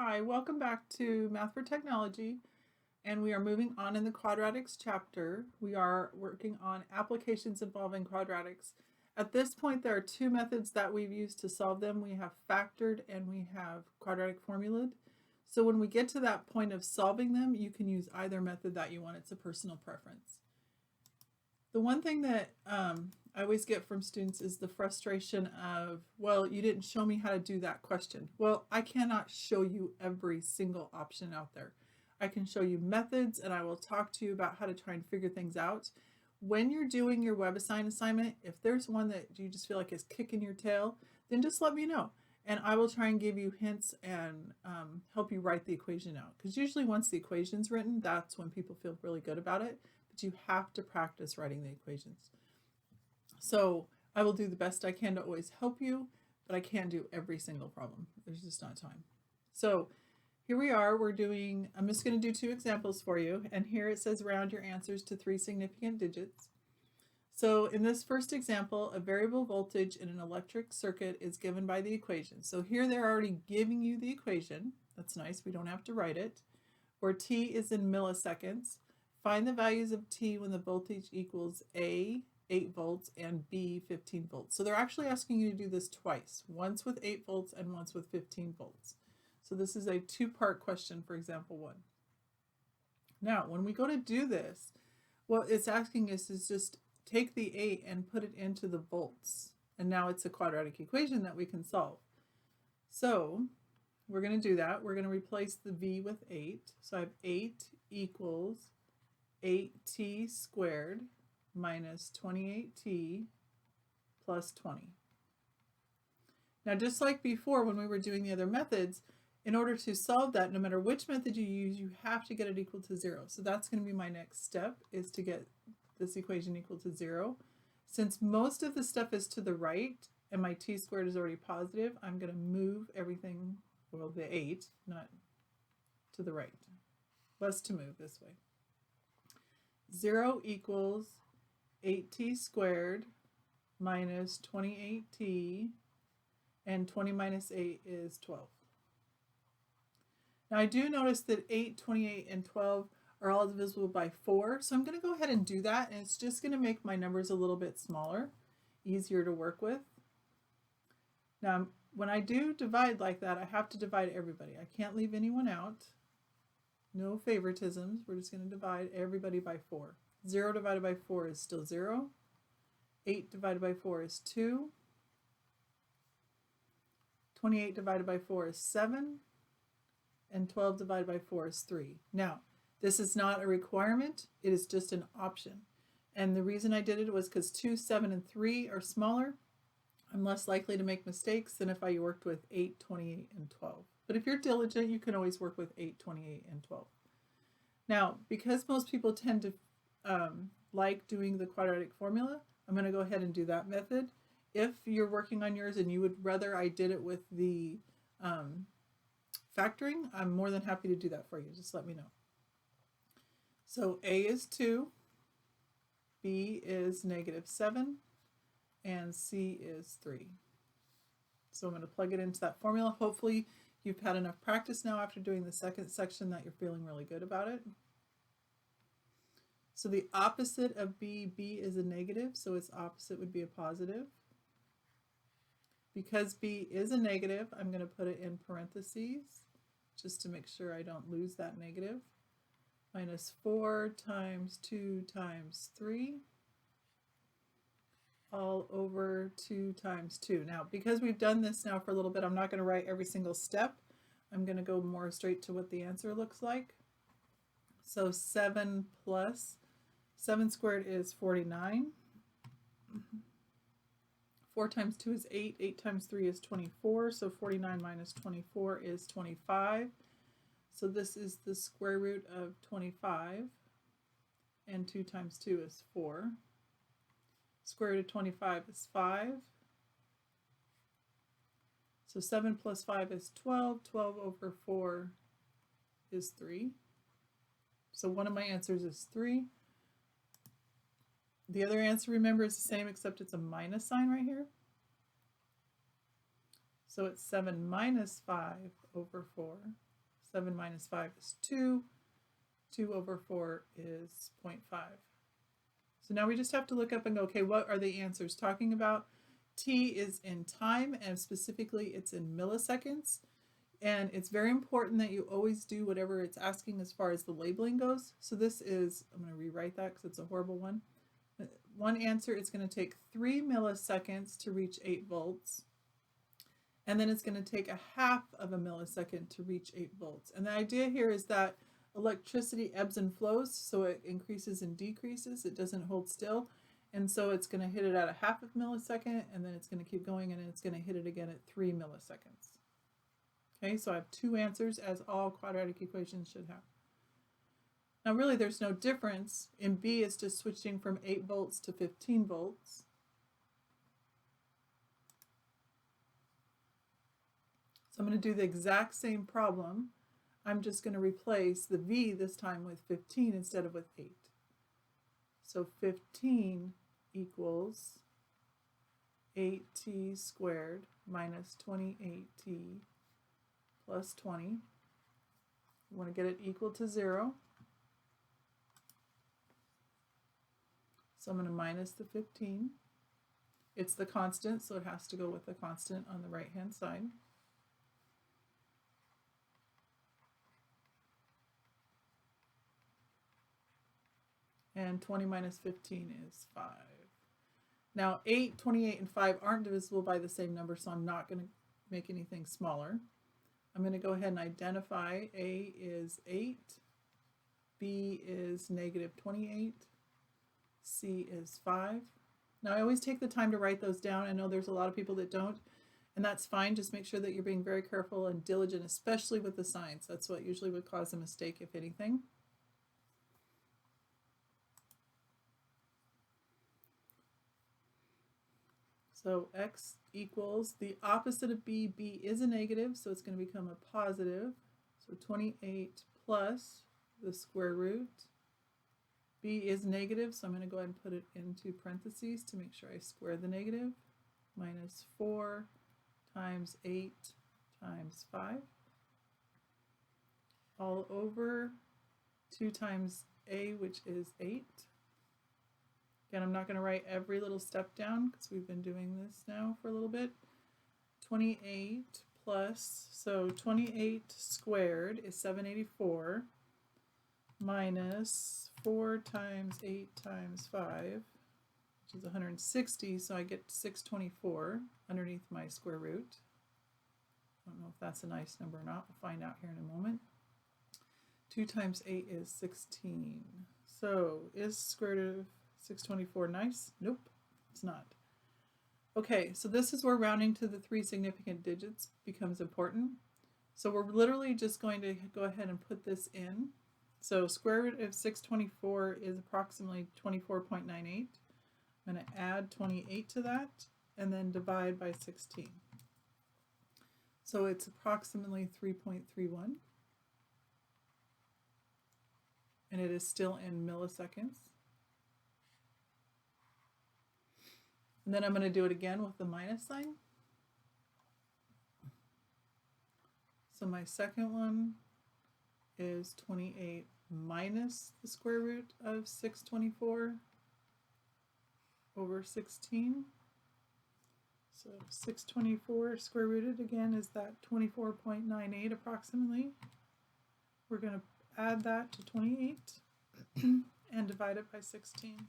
Hi, welcome back to Math for Technology, and we are moving on in the quadratics chapter. We are working on applications involving quadratics. At this point, there are two methods that we've used to solve them. We have factored and we have quadratic formulaed. So when we get to that point of solving them, you can use either method that you want. It's a personal preference. The one thing that I always get from students is the frustration of, well, you didn't show me how to do that question. Well, I cannot show you every single option out there. I can show you methods and I will talk to you about how to try and figure things out. When you're doing your WebAssign assignment, if there's one that you just feel like is kicking your tail, then just let me know. And I will try and give you hints and help you write the equation out. Because usually once the equation's written, that's when people feel really good about it. But you have to practice writing the equations. So I will do the best I can to always help you, but I can't do every single problem. There's just not time. So here we are, I'm just going to do two examples for you. And here it says round your answers to 3 significant digits. So in this first example, a variable voltage in an electric circuit is given by the equation. So here they're already giving you the equation. That's nice, we don't have to write it. Where t is in milliseconds. Find the values of t when the voltage equals A, 8 volts, and B, 15 volts. So they're actually asking you to do this twice, once with 8 volts and once with 15 volts. So this is a two-part question for example 1. Now, when we go to do this, what it's asking us is just take the 8 and put it into the volts. And now it's a quadratic equation that we can solve. So we're going to do that. We're going to replace the V with 8. So I have 8 equals 8t squared minus 28t plus 20. Now, just like before when we were doing the other methods, in order to solve that, no matter which method you use, you have to get it equal to 0. So that's going to be my next step, is to get this equation equal to 0. Since most of the stuff is to the right and my t squared is already positive, I'm going to move everything, well, the 8, not to the right. Less to move this way. 0 equals 8t squared minus 28t, and 20 minus 8 is 12. Now I do notice that 8, 28, and 12 are all divisible by 4, so I'm going to go ahead and do that, and it's just going to make my numbers a little bit smaller, easier to work with. Now when I do divide like that, I have to divide everybody. I can't leave anyone out. No favoritisms. We're just going to divide everybody by 4. 0 divided by 4 is still 0. 8 divided by 4 is 2. 28 divided by 4 is 7. And 12 divided by 4 is 3. Now, this is not a requirement. It is just an option. And the reason I did it was because 2, 7, and 3 are smaller. I'm less likely to make mistakes than if I worked with 8, 28, and 12. But if you're diligent, you can always work with 8, 28, and 12. Now, because most people tend to like doing the quadratic formula, I'm going to go ahead and do that method. If you're working on yours and you would rather I did it with the factoring, I'm more than happy to do that for you. Just let me know. So A is 2, B is -7, and C is 3. So I'm going to plug it into that formula. Hopefully you've had enough practice now after doing the second section that you're feeling really good about it. So the opposite of B is a negative, so its opposite would be a positive. Because B is a negative, I'm going to put it in parentheses just to make sure I don't lose that negative. Minus 4 times 2 times 3 all over 2 times 2. Now, because we've done this now for a little bit, I'm not going to write every single step. I'm going to go more straight to what the answer looks like. So 7 plus 7 squared is 49. 4 times 2 is 8. 8 times 3 is 24. So 49 minus 24 is 25. So this is the square root of 25. And 2 times 2 is 4. Square root of 25 is 5. So 7 plus 5 is 12. 12 over 4 is 3. So one of my answers is 3. The other answer, remember, is the same except it's a minus sign right here. So it's 7 minus 5 over 4. 7 minus 5 is 2. 2 over 4 is 0.5. So now we just have to look up and go, okay, what are the answers talking about? T is in time, and specifically it's in milliseconds. And it's very important that you always do whatever it's asking as far as the labeling goes. So this is, I'm going to rewrite that because it's a horrible one. One answer, it's going to take 3 milliseconds to reach 8 volts. And then it's going to take a half of a millisecond to reach 8 volts. And the idea here is that electricity ebbs and flows, so it increases and decreases. It doesn't hold still. And so it's going to hit it at a half of a millisecond, and then it's going to keep going, and then it's going to hit it again at 3 milliseconds. Okay, so I have 2 answers, as all quadratic equations should have. Now really there's no difference. In B it's just switching from 8 volts to 15 volts. So I'm going to do the exact same problem. I'm just going to replace the V this time with 15 instead of with 8. So 15 equals 8t squared minus 28t plus 20. You want to get it equal to 0. So I'm going to minus the 15. It's the constant, so it has to go with the constant on the right-hand side. And 20 minus 15 is 5. Now 8, 28, and 5 aren't divisible by the same number, so I'm not going to make anything smaller. I'm going to go ahead and identify A is 8, B is negative 28, C is 5. Now I always take the time to write those down. I know there's a lot of people that don't, and that's fine. Just make sure that you're being very careful and diligent, especially with the signs. That's what usually would cause a mistake, if anything. So x equals the opposite of b. B is a negative, so it's going to become a positive. So 28 plus the square root. B is negative, so I'm going to go ahead and put it into parentheses to make sure I square the negative. Minus 4 times 8 times 5. All over 2 times a, which is 8. Again, I'm not going to write every little step down because we've been doing this now for a little bit. 28 plus, so 28 squared is 784 minus 4 times 8 times 5, which is 160, so I get 624 underneath my square root. I don't know if that's a nice number or not. We'll find out here in a moment. 2 times 8 is 16. So is square root of 624 nice? Nope, it's not. Okay, so this is where rounding to the 3 significant digits becomes important. So we're literally just going to go ahead and put this in. So square root of 624 is approximately 24.98. I'm going to add 28 to that and then divide by 16. So it's approximately 3.31. And it is still in milliseconds. And then I'm going to do it again with the minus sign. So my second one is 28 minus the square root of 624 over 16. So 624 square rooted again is that 24.98 approximately. We're going to add that to 28 and divide it by 16.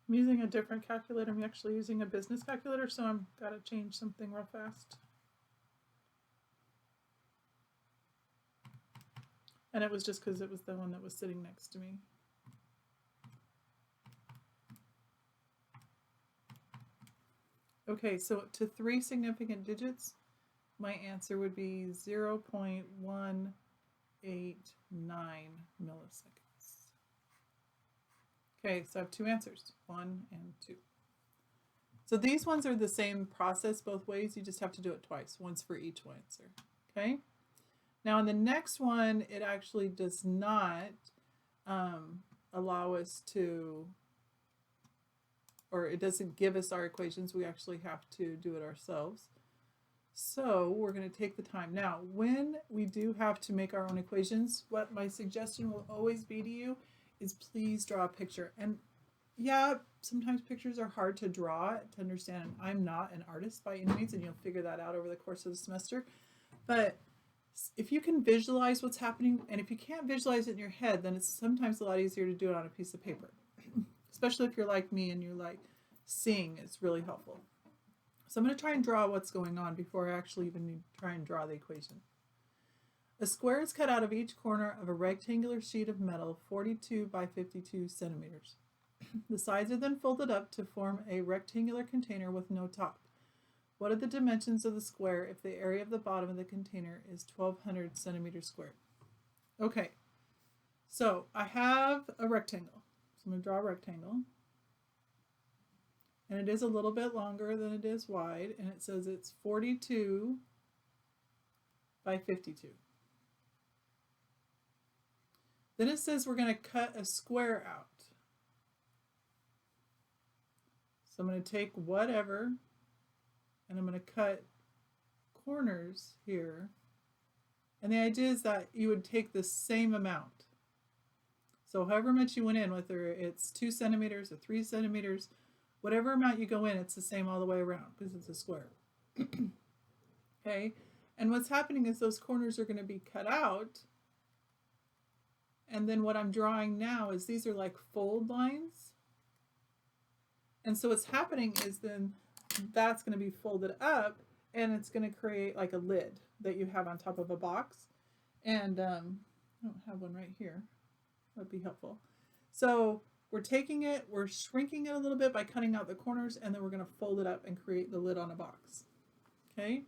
I'm using a different calculator. I'm actually using a business calculator, so I've got to change something real fast. And it was just because it was the one that was sitting next to me. Okay, so to 3 significant digits, my answer would be 0.189 milliseconds. Okay, so I have 2 answers, 1 and 2. So these ones are the same process both ways. You just have to do it twice, once for each answer. Okay. Now in the next one, it actually does not allow us to or it doesn't give us our equations. We actually have to do it ourselves. So we're going to take the time. Now, when we do have to make our own equations, what my suggestion will always be to you is please draw a picture. And yeah, sometimes pictures are hard to draw to understand. And I'm not an artist by any means, and you'll figure that out over the course of the semester. But if you can visualize what's happening, and if you can't visualize it in your head, then it's sometimes a lot easier to do it on a piece of paper. Especially if you're like me and you're like, seeing is really helpful. So I'm going to try and draw what's going on before I actually even try and draw the equation. A square is cut out of each corner of a rectangular sheet of metal 42 by 52 centimeters. The sides are then folded up to form a rectangular container with no top. What are the dimensions of the square if the area of the bottom of the container is 1200 centimeters squared? Okay, so I have a rectangle. So I'm going to draw a rectangle. And it is a little bit longer than it is wide, and it says it's 42 by 52. Then it says we're going to cut a square out. So I'm going to take whatever, and I'm going to cut corners here. And the idea is that you would take the same amount. So however much you went in, whether it's 2 centimeters or 3 centimeters, whatever amount you go in, it's the same all the way around because it's a square. Okay, and what's happening is those corners are going to be cut out. And then what I'm drawing now is these are like fold lines. And so what's happening is then that's going to be folded up, and it's going to create like a lid that you have on top of a box. And I don't have one right here. That'd be helpful. So we're taking it, we're shrinking it a little bit by cutting out the corners, and then we're going to fold it up and create the lid on a box. Okay,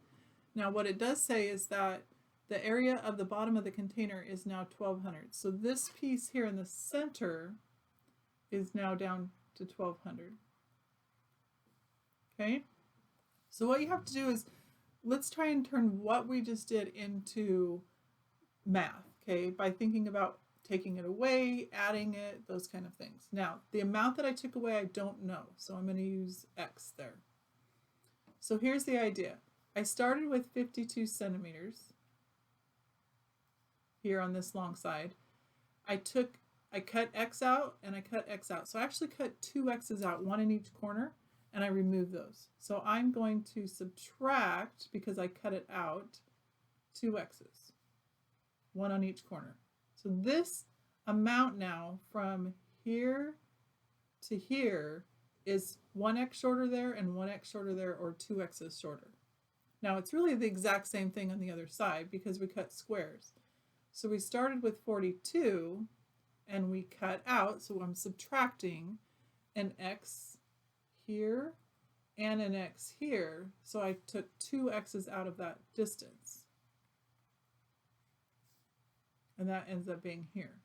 now what it does say is that the area of the bottom of the container is now 1200. So this piece here in the center is now down to 1200. Okay, so what you have to do is, let's try and turn what we just did into math, okay, by thinking about taking it away, adding it, those kind of things. Now, the amount that I took away, I don't know, so I'm going to use X there. So here's the idea. I started with 52 centimeters here on this long side. I cut X out and I cut X out. So I actually cut 2 X's out, one in each corner, and I removed those. So I'm going to subtract, because I cut it out, 2 X's, one on each corner. So this amount now from here to here is 1 X shorter there and 1 X shorter there, or 2 X's shorter. Now it's really the exact same thing on the other side because we cut squares. So we started with 42 and we cut out, so I'm subtracting an X here and an X here. So I took 2 X's out of that distance. And that ends up being here.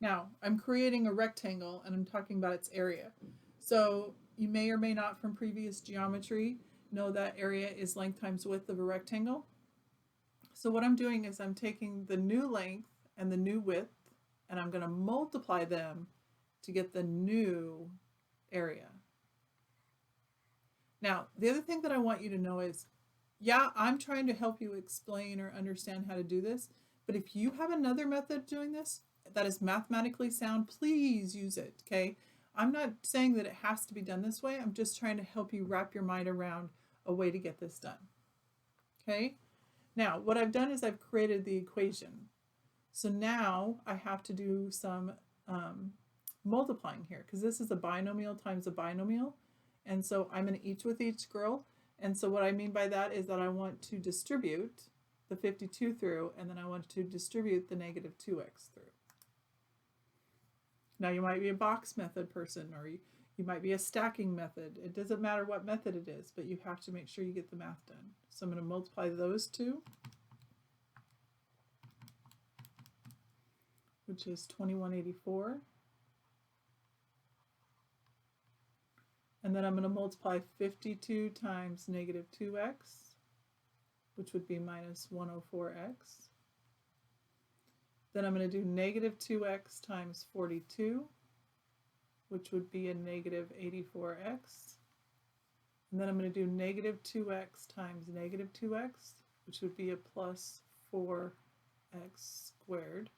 Now, I'm creating a rectangle and I'm talking about its area. So you may or may not from previous geometry know that area is length times width of a rectangle. So what I'm doing is I'm taking the new length and the new width, and I'm going to multiply them to get the new area. Now, the other thing that I want you to know is, yeah, I'm trying to help you explain or understand how to do this. But if you have another method of doing this that is mathematically sound, please use it, okay? I'm not saying that it has to be done this way. I'm just trying to help you wrap your mind around a way to get this done, okay? Now, what I've done is I've created the equation. So now I have to do some multiplying here, because this is a binomial times a binomial. And so I'm an each with each girl. And so what I mean by that is that I want to distribute the 52 through, and then I want to distribute the negative 2x through. Now you might be a box method person, or you might be a stacking method. It doesn't matter what method it is, but you have to make sure you get the math done. So I'm going to multiply those two, which is 2184. And then I'm going to multiply 52 times negative 2x, which would be minus 104x. Then I'm going to do negative 2x times 42, which would be a negative 84x. And then I'm going to do negative 2x times negative 2x, which would be a plus 4x squared.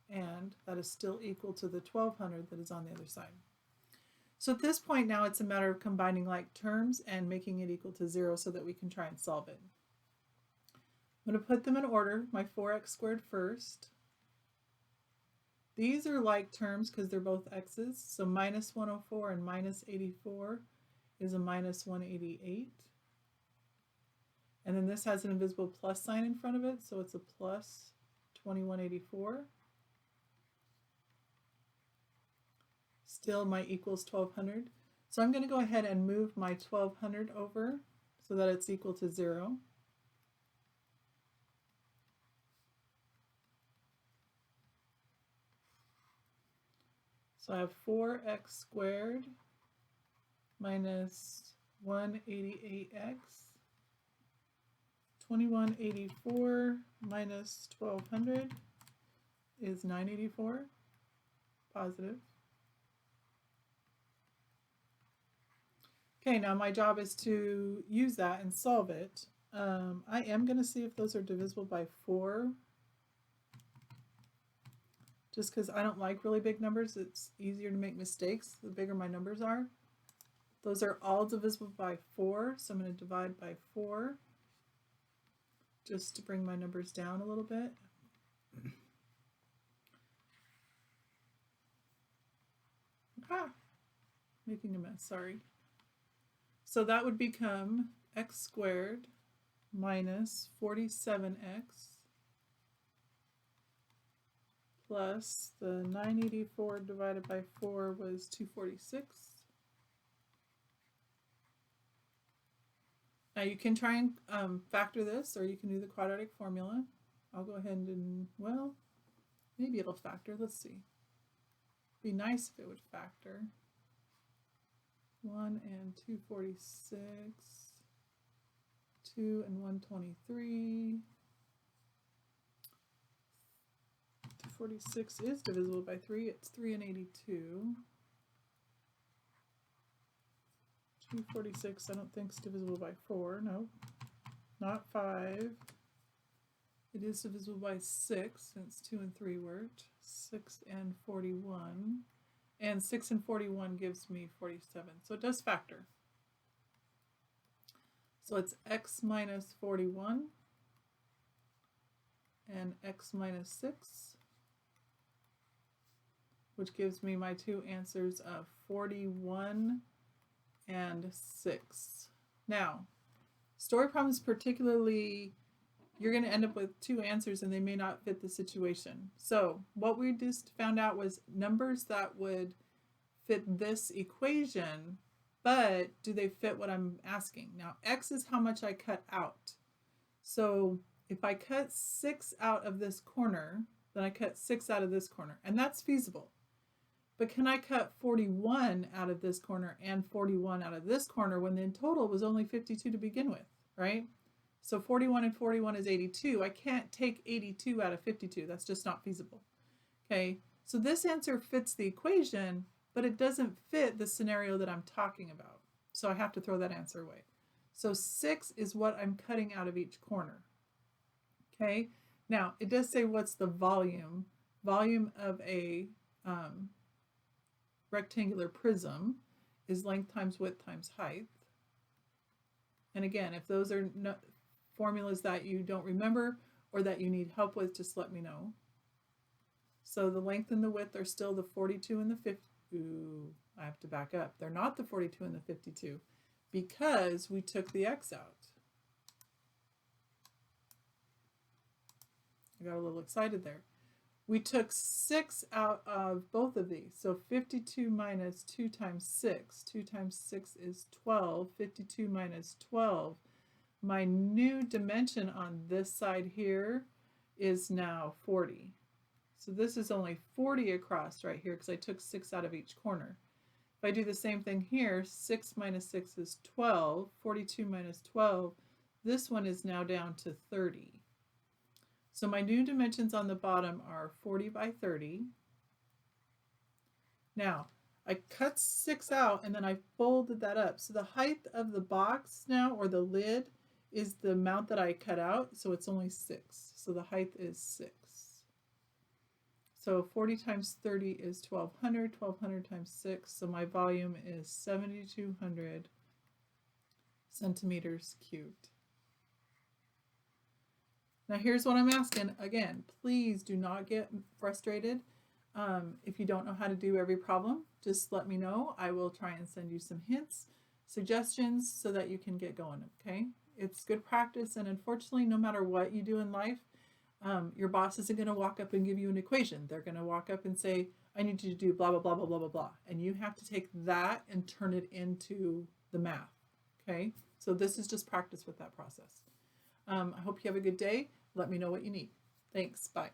And that is still equal to the 1200 that is on the other side. So at this point now it's a matter of combining like terms and making it equal to 0 so that we can try and solve it. I'm going to put them in order, my 4x squared first. These are like terms because they're both x's, so minus 104 and minus 84 is a minus 188. And then this has an invisible plus sign in front of it, so it's a plus 2184. Still my equals 1200. So I'm going to go ahead and move my 1200 over so that it's equal to 0. So I have 4x squared minus 188x. 2184 minus 1200 is 984, positive. Okay, now my job is to use that and solve it. I am going to see if those are divisible by 4. Just because I don't like really big numbers, it's easier to make mistakes the bigger my numbers are. Those are all divisible by 4, so I'm going to divide by 4 just to bring my numbers down a little bit. Making a mess, sorry. So that would become x squared minus 47x plus the 984 divided by 4 was 246. Now you can try and factor this, or you can do the quadratic formula. I'll go ahead and, well, maybe it'll factor. Let's see. Be nice if it would factor. 1 and 246, 2 and 123. 246 is divisible by 3. It's 3 and 82. 246 I don't think is divisible by 4. No, not 5. It is divisible by 6 since 2 and 3 weren't. 6 and 41. And 6 and 41 gives me 47. So it does factor. So it's x minus 41 and x minus 6, which gives me my two answers of 41 and 6. Now, story problems particularly, you're going to end up with two answers and they may not fit the situation. So what we just found out was numbers that would fit this equation, but do they fit what I'm asking? Now, x is how much I cut out. So if I cut 6 out of this corner, then I cut 6 out of this corner, and that's feasible. But can I cut 41 out of this corner and 41 out of this corner when the total was only 52 to begin with, right? So 41 and 41 is 82. I can't take 82 out of 52. That's just not feasible. Okay, so this answer fits the equation, but it doesn't fit the scenario that I'm talking about. So I have to throw that answer away. So 6 is what I'm cutting out of each corner. Okay, now it does say what's the volume. Volume of a rectangular prism is length times width times height. And again, if those are formulas that you don't remember or that you need help with, just let me know. So the length and the width are still the 42 and the 50. Ooh, I have to back up. They're not the 42 and the 52 because we took the x out. I got a little excited there. We took 6 out of both of these. So 52 minus 2 times 6. 2 times 6 is 12. 52 minus 12. My new dimension on this side here is now 40. So this is only 40 across right here because I took 6 out of each corner. If I do the same thing here, 6 minus 6 is 12. 42 minus 12. This one is now down to 30. So my new dimensions on the bottom are 40 by 30. Now, I cut 6 out and then I folded that up. So the height of the box now, or the lid, is the amount that I cut out. So it's only 6. So the height is 6. So 40 times 30 is 1200. 1200 times 6. So my volume is 7,200 centimeters cubed. Now here's what I'm asking. Again, please do not get frustrated. If you don't know how to do every problem, just let me know. I will try and send you some hints, suggestions, so that you can get going, okay? It's good practice, and unfortunately, no matter what you do in life, your boss isn't going to walk up and give you an equation. They're going to walk up and say, I need you to do blah, blah, blah, blah, blah, blah, blah. And you have to take that and turn it into the math, okay? So this is just practice with that process. I hope you have a good day. Let me know what you need. Thanks. Bye.